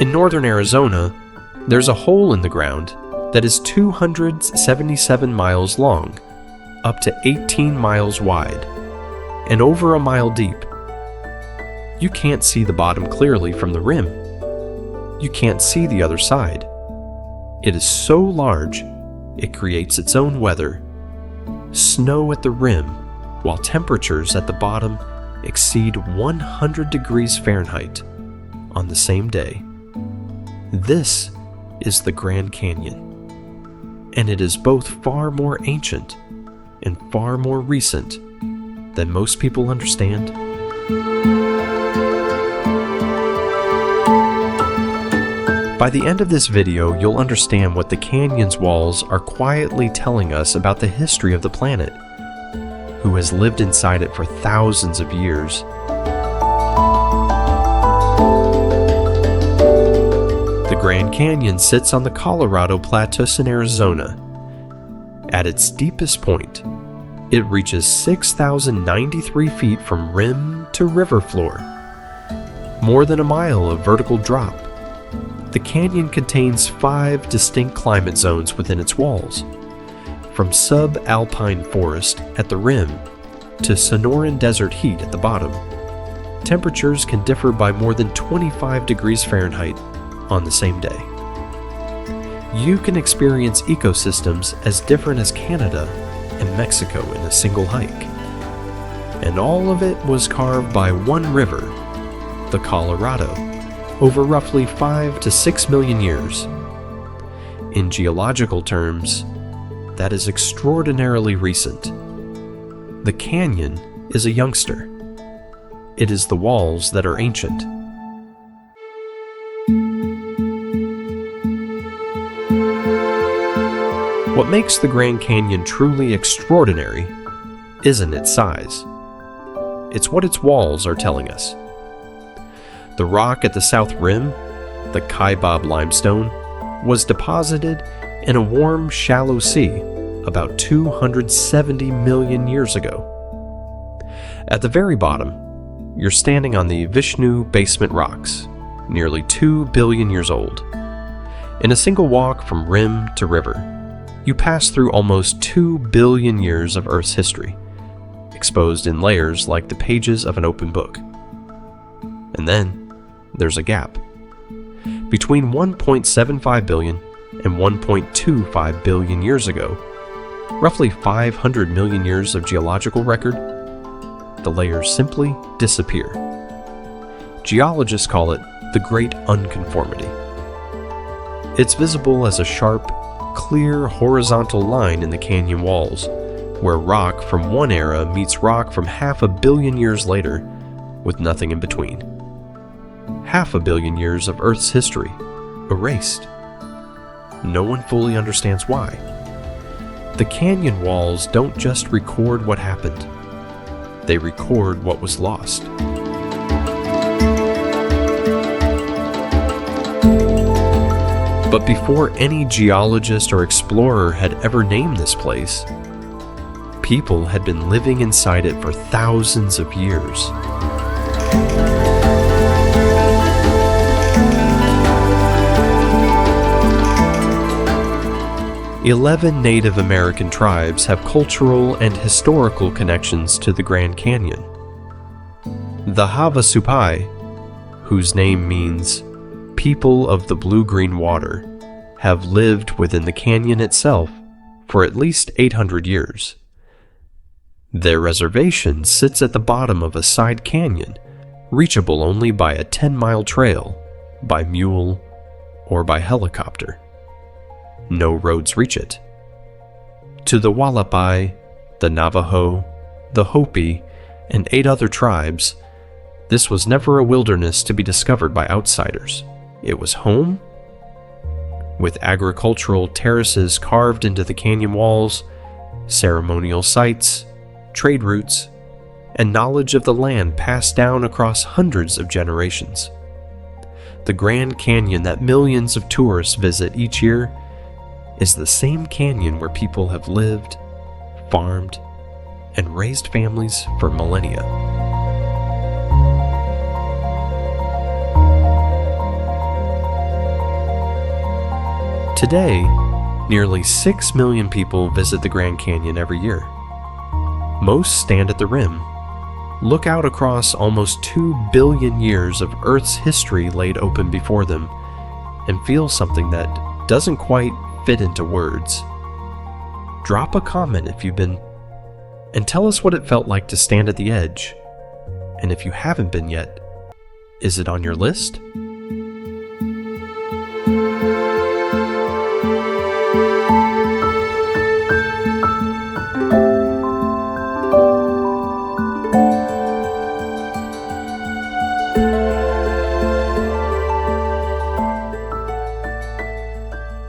In northern Arizona, there's a hole in the ground that is 277 miles long, up to 18 miles wide, and over a mile deep. You can't see the bottom clearly from the rim. You can't see the other side. It is so large, it creates its own weather. Snow at the rim, while temperatures at the bottom exceed 100 degrees Fahrenheit on the same day. This is the Grand Canyon, and it is both far more ancient and far more recent than most people understand. By the end of this video, you'll understand what the canyon's walls are quietly telling us about the history of the planet, who has lived inside it for thousands of years. The Grand Canyon sits on the Colorado Plateau in Arizona. At its deepest point, it reaches 6,093 feet from rim to river floor, more than a mile of vertical drop. The canyon contains 5 distinct climate zones within its walls, from subalpine forest at the rim to Sonoran desert heat at the bottom. Temperatures can differ by more than 25 degrees Fahrenheit on the same day. You can experience ecosystems as different as Canada and Mexico in a single hike. And all of it was carved by one river, the Colorado, over roughly 5 to 6 million years. In geological terms, that is extraordinarily recent. The canyon is a youngster. It is the walls that are ancient. What makes the Grand Canyon truly extraordinary isn't its size. It's what its walls are telling us. The rock at the south rim, the Kaibab limestone, was deposited in a warm, shallow sea about 270 million years ago. At the very bottom, you're standing on the Vishnu basement rocks, nearly 2 billion years old. In a single walk from rim to river, you pass through almost 2 billion years of Earth's history, exposed in layers like the pages of an open book. And then, there's a gap. Between 1.75 billion and 1.25 billion years ago, roughly 500 million years of geological record, the layers simply disappear. Geologists call it the Great Unconformity. It's visible as a sharp, clear horizontal line in the canyon walls, where rock from one era meets rock from 500 million years later, with nothing in between. 500 million years of Earth's history erased. No one fully understands why. The canyon walls don't just record what happened, they record what was lost. But before any geologist or explorer had ever named this place, people had been living inside it for thousands of years. "11 Native American tribes have cultural and historical connections to the Grand Canyon. The Havasupai, whose name means people of the blue-green water, have lived within the canyon itself for at least 800 years. Their reservation sits at the bottom of a side canyon, reachable only by a 10-mile trail, by mule, or by helicopter. No roads reach it. To the Wallapai, the Navajo, the Hopi, and 8 other tribes, this was never a wilderness to be discovered by outsiders. It was home, with agricultural terraces carved into the canyon walls, ceremonial sites, trade routes, and knowledge of the land passed down across hundreds of generations. The Grand Canyon that millions of tourists visit each year is the same canyon where people have lived, farmed, and raised families for millennia. Today, nearly 6 million people visit the Grand Canyon every year. Most stand at the rim, look out across almost 2 billion years of Earth's history laid open before them, and feel something that doesn't quite fit into words. Drop a comment if you've been, and tell us what it felt like to stand at the edge. And if you haven't been yet, is it on your list?